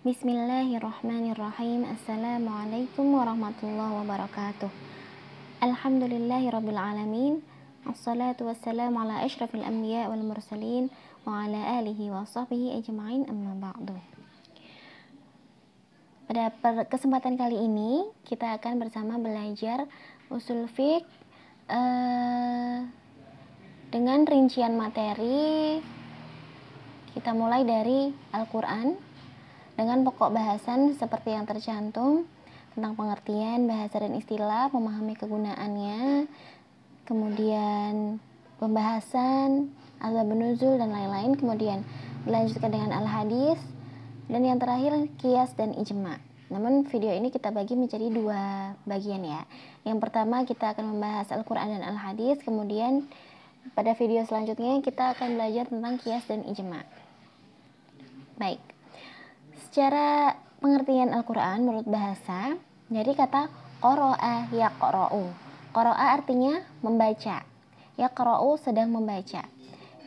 Bismillahirrahmanirrahim. Assalamualaikum warahmatullahi wabarakatuh. Alhamdulillahirabbil alamin. Assalatu wassalamu ala asyrafil anbiya wal mursalin wa ala alihi wa sahbihi ajma'in, amma ba'du. Pada kesempatan kali ini kita akan bersama belajar usul fiqh dengan rincian materi. Kita mulai dari Al-Quran dengan pokok bahasan seperti yang tercantum tentang pengertian bahasa dan istilah, memahami kegunaannya, kemudian pembahasan asbabun nuzul dan lain-lain, kemudian dilanjutkan dengan al-hadis, dan yang terakhir qiyas dan ijma. Namun video ini kita bagi menjadi dua bagian ya. Yang pertama kita akan membahas Al-Quran dan al-hadis, kemudian pada video selanjutnya kita akan belajar tentang qiyas dan ijma. Baik. Secara pengertian Al-Quran menurut bahasa, dari kata qara'a yaqra'u. Qara'a artinya membaca, yaqra'u sedang membaca.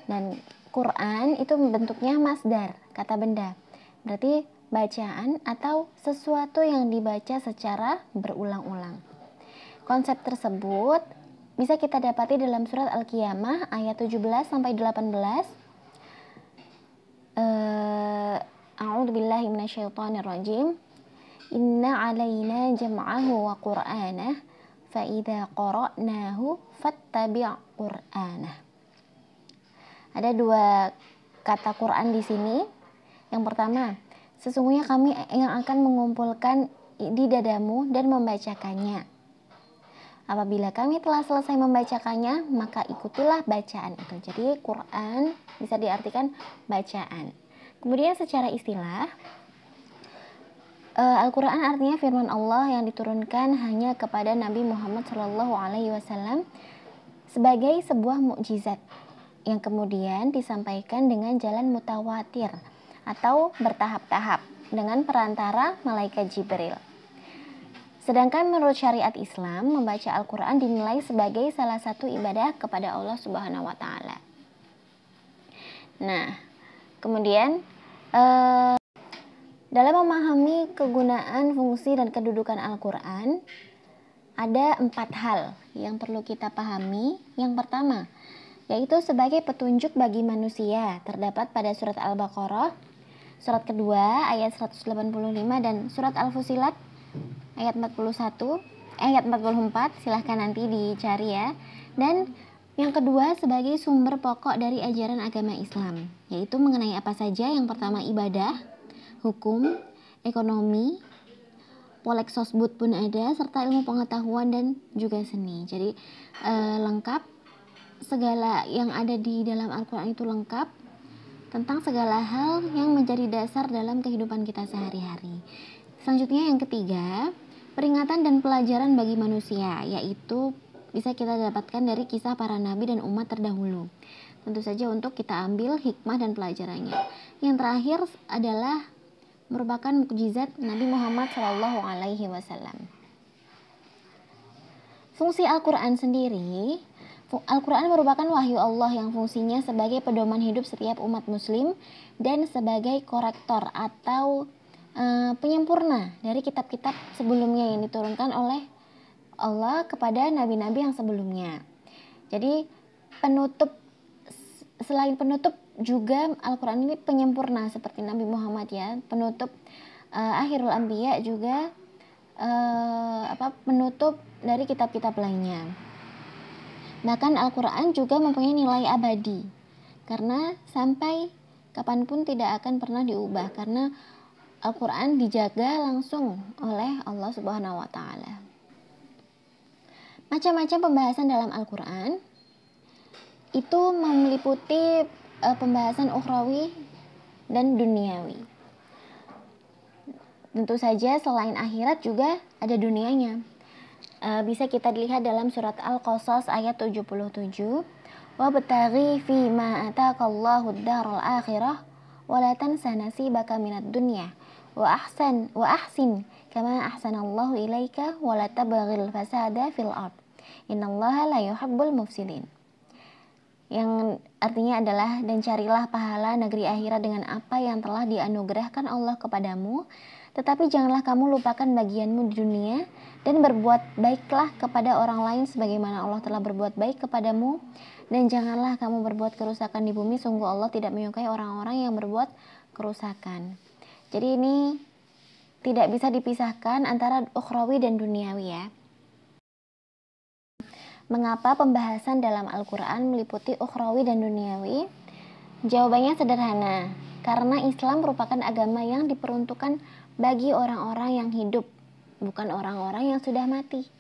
Dan Quran itu bentuknya masdar, kata benda. Berarti bacaan atau sesuatu yang dibaca secara berulang-ulang. Konsep tersebut bisa kita dapati dalam surat Al-Qiyamah ayat 17 sampai 18. A'udzubillahi minasyaitonirrajim. Inna 'alaina jam'ahu wa qur'anah fa idza qara'nahu fattabi' qur'anah. Ada dua kata Quran di sini. Yang pertama, sesungguhnya kami yang akan mengumpulkan di dadamu dan membacakannya. Apabila kami telah selesai membacakannya, maka ikutilah bacaan itu. Jadi Quran bisa diartikan bacaan. Kemudian secara istilah, Al-Quran artinya firman Allah yang diturunkan hanya kepada Nabi Muhammad SAW sebagai sebuah mukjizat yang kemudian disampaikan dengan jalan mutawatir atau bertahap-tahap dengan perantara malaikat Jibril. Sedangkan menurut syariat Islam, membaca Al-Quran dinilai sebagai salah satu ibadah kepada Allah Subhanahu wa Ta'ala. Nah, kemudian dalam memahami kegunaan, fungsi, dan kedudukan Al-Quran, ada 4 hal yang perlu kita pahami. Yang pertama, yaitu sebagai petunjuk bagi manusia, terdapat pada surat Al-Baqarah, surat kedua ayat 185, dan surat Al-Fusilat ayat 44, silahkan nanti dicari ya. Dan yang kedua sebagai sumber pokok dari ajaran agama Islam, yaitu mengenai apa saja. Yang pertama ibadah, hukum, ekonomi, polek sosbud pun ada, serta ilmu pengetahuan dan juga seni. Jadi lengkap, segala yang ada di dalam Al-Quran itu lengkap tentang segala hal yang menjadi dasar dalam kehidupan kita sehari-hari. Selanjutnya yang ketiga, peringatan dan pelajaran bagi manusia, yaitu bisa kita dapatkan dari kisah para nabi dan umat terdahulu. Tentu saja untuk kita ambil hikmah dan pelajarannya. Yang terakhir adalah merupakan mukjizat Nabi Muhammad SAW. Fungsi Al-Quran sendiri, Al-Quran merupakan wahyu Allah yang fungsinya sebagai pedoman hidup setiap umat muslim dan sebagai korektor atau penyempurna dari kitab-kitab sebelumnya yang diturunkan oleh Allah kepada nabi-nabi yang sebelumnya. Jadi selain penutup juga Al-Quran ini penyempurna seperti Nabi Muhammad ya, penutup akhirul anbiya juga penutup dari kitab-kitab lainnya. Bahkan Al-Quran juga mempunyai nilai abadi karena sampai kapanpun tidak akan pernah diubah, karena Al-Quran dijaga langsung oleh Allah Subhanahu wa Ta'ala. Macam-macam pembahasan dalam Al-Quran itu meliputi pembahasan ukhrawi dan duniawi. Tentu saja selain akhirat juga ada dunianya. Bisa kita lihat dalam surat Al-Qasas ayat 77. Wabtaghi fima ataqallahu ad-daral akhirah wa la tansa nasibaka minad dunya wa ahsin kama ahsanallahu ilaika wa la tabghil fasada fil ard. Innallaha la yuhibbul mufsidin. yang artinya adalah dan carilah pahala negeri akhirat dengan apa yang telah dianugerahkan Allah kepadamu, tetapi janganlah kamu lupakan bagianmu di dunia dan berbuat baiklah kepada orang lain sebagaimana Allah telah berbuat baik kepadamu, dan janganlah kamu berbuat kerusakan di bumi, sungguh Allah tidak menyukai orang-orang yang berbuat kerusakan. Jadi ini tidak bisa dipisahkan antara ukhrawi dan duniawi ya. Mengapa pembahasan dalam Al-Quran meliputi ukhrawi dan duniawi? Jawabannya sederhana, karena Islam merupakan agama yang diperuntukkan bagi orang-orang yang hidup, bukan orang-orang yang sudah mati.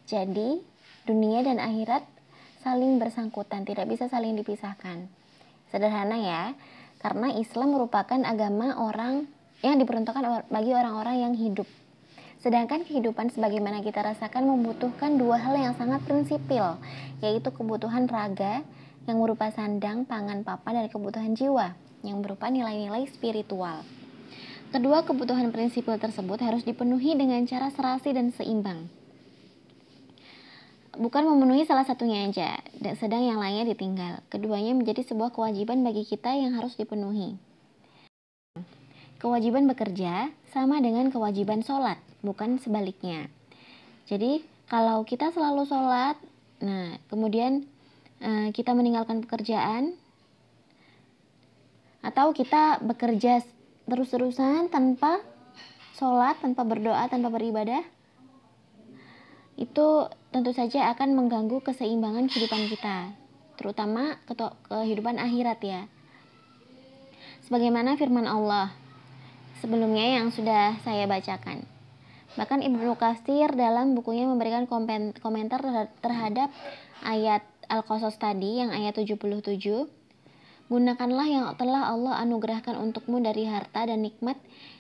Jadi, dunia dan akhirat saling bersangkutan, tidak bisa saling dipisahkan. Sederhana ya, karena Islam merupakan agama orang yang diperuntukkan bagi orang-orang yang hidup. Sedangkan kehidupan sebagaimana kita rasakan membutuhkan dua hal yang sangat prinsipil, yaitu kebutuhan raga yang berupa sandang, pangan, papan, dan kebutuhan jiwa yang berupa nilai-nilai spiritual. Kedua kebutuhan prinsipil tersebut harus dipenuhi dengan cara serasi dan seimbang. Bukan memenuhi salah satunya aja, sedang yang lainnya ditinggal. Keduanya menjadi sebuah kewajiban bagi kita yang harus dipenuhi. Kewajiban bekerja sama dengan kewajiban sholat, bukan sebaliknya. Jadi kalau kita selalu sholat, nah kemudian kita meninggalkan pekerjaan, atau kita bekerja terus-terusan tanpa sholat, tanpa berdoa, tanpa beribadah, itu tentu saja akan mengganggu keseimbangan kehidupan kita, terutama kehidupan akhirat ya. Sebagaimana firman Allah sebelumnya yang sudah saya bacakan. Bahkan Ibnu Katsir dalam bukunya memberikan komentar terhadap ayat Al-Qasas tadi yang ayat 77. Gunakanlah yang telah Allah anugerahkan untukmu dari harta dan nikmat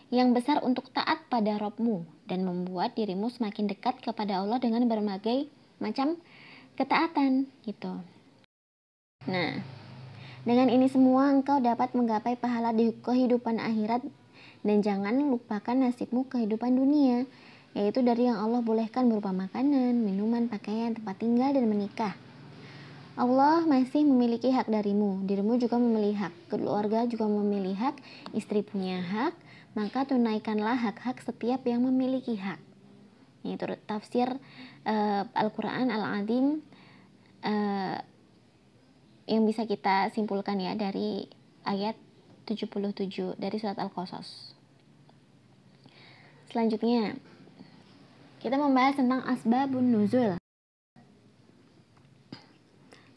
yang besar untuk taat pada Rabb-mu dan membuat dirimu semakin dekat kepada Allah dengan berbagai macam ketaatan gitu. Nah, dengan ini semua engkau dapat menggapai pahala di kehidupan akhirat. Dan jangan lupakan nasibmu kehidupan dunia, yaitu dari yang Allah bolehkan berupa makanan, minuman, pakaian, tempat tinggal, dan menikah. Allah masih memiliki hak darimu, dirimu juga memiliki hak, keluarga juga memiliki hak, istri punya hak, maka tunaikanlah hak-hak setiap yang memiliki hak. Itu tafsir Al-Quran Al-Azim yang bisa kita simpulkan ya dari ayat 77 dari surat Al-Qasas. Selanjutnya, kita membahas tentang asbabun nuzul.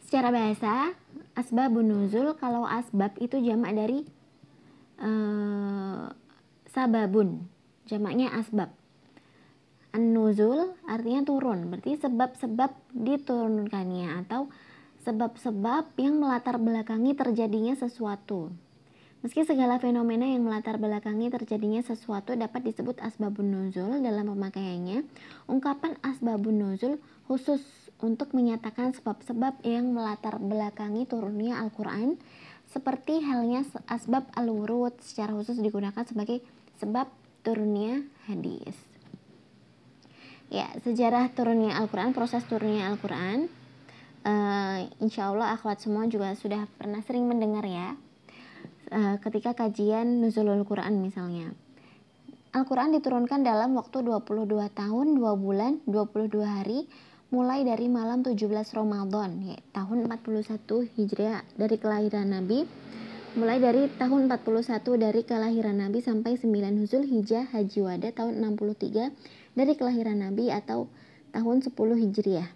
Secara bahasa, asbabun nuzul, kalau asbab itu jamak dari sababun, jamaknya asbab. An-nuzul artinya turun, berarti sebab-sebab diturunkannya atau sebab-sebab yang melatar belakangi terjadinya sesuatu. Meski segala fenomena yang melatar belakangi terjadinya sesuatu dapat disebut asbabun nuzul dalam pemakaiannya, ungkapan asbabun nuzul khusus untuk menyatakan sebab-sebab yang melatar belakangi turunnya Al-Quran, seperti halnya asbab al-wurud secara khusus digunakan sebagai sebab turunnya hadis. Ya, sejarah turunnya Al-Quran, proses turunnya Al-Quran, insya Allah akhwat semua juga sudah pernah sering mendengar ya. Ketika kajian nuzulul Quran misalnya, Al-Quran diturunkan dalam waktu 22 tahun, 2 bulan, 22 hari, mulai dari malam 17 Ramadan ya, tahun 41 Hijriah dari kelahiran Nabi, mulai dari tahun 41 dari kelahiran Nabi sampai 9 Zulhijjah Haji Wada tahun 63 dari kelahiran Nabi atau tahun 10 Hijriah.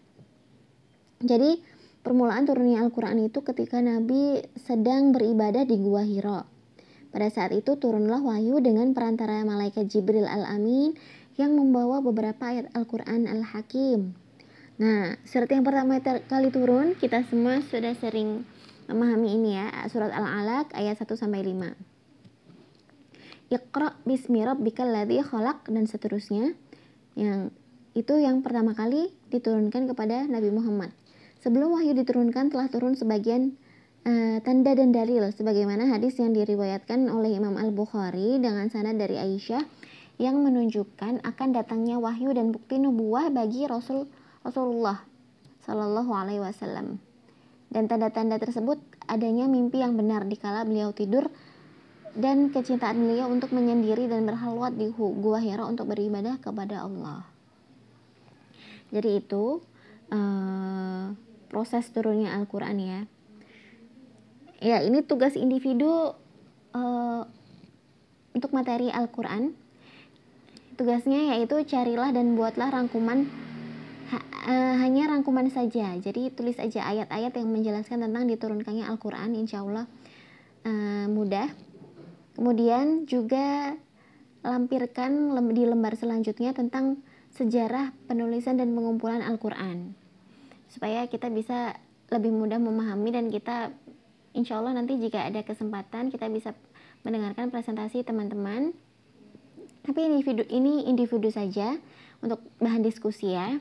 Jadi permulaan turunnya Al-Quran itu ketika Nabi sedang beribadah di Gua Hira. Pada saat itu turunlah wahyu dengan perantara malaikat Jibril Al-Amin yang membawa beberapa ayat Al-Quran Al-Hakim. Nah, surat yang pertama kali turun, kita semua sudah sering memahami ini ya, surat Al-Alaq ayat 1-5. Iqra bismi rabbikal ladzi khalaq dan seterusnya. Yang itu yang pertama kali diturunkan kepada Nabi Muhammad. Sebelum wahyu diturunkan telah turun sebagian tanda dan dalil sebagaimana hadis yang diriwayatkan oleh Imam Al-Bukhari dengan sanad dari Aisyah yang menunjukkan akan datangnya wahyu dan bukti nubuwah bagi Rasulullah Shallallahu Alaihi Wasallam. Dan tanda-tanda tersebut adanya mimpi yang benar dikala beliau tidur, dan kecintaan beliau untuk menyendiri dan berhalwat di Gua Hira untuk beribadah kepada Allah. Jadi itu proses turunnya Al-Quran ya. Ya, ini tugas individu untuk materi Al-Quran. Tugasnya yaitu carilah dan buatlah rangkuman, hanya rangkuman saja. Jadi tulis aja ayat-ayat yang menjelaskan tentang diturunkannya Al-Quran, insya Allah mudah. Kemudian juga lampirkan di lembar selanjutnya tentang sejarah penulisan dan pengumpulan Al-Quran, supaya kita bisa lebih mudah memahami, dan kita insya Allah nanti jika ada kesempatan kita bisa mendengarkan presentasi teman-teman. Tapi ini individu saja untuk bahan diskusi ya.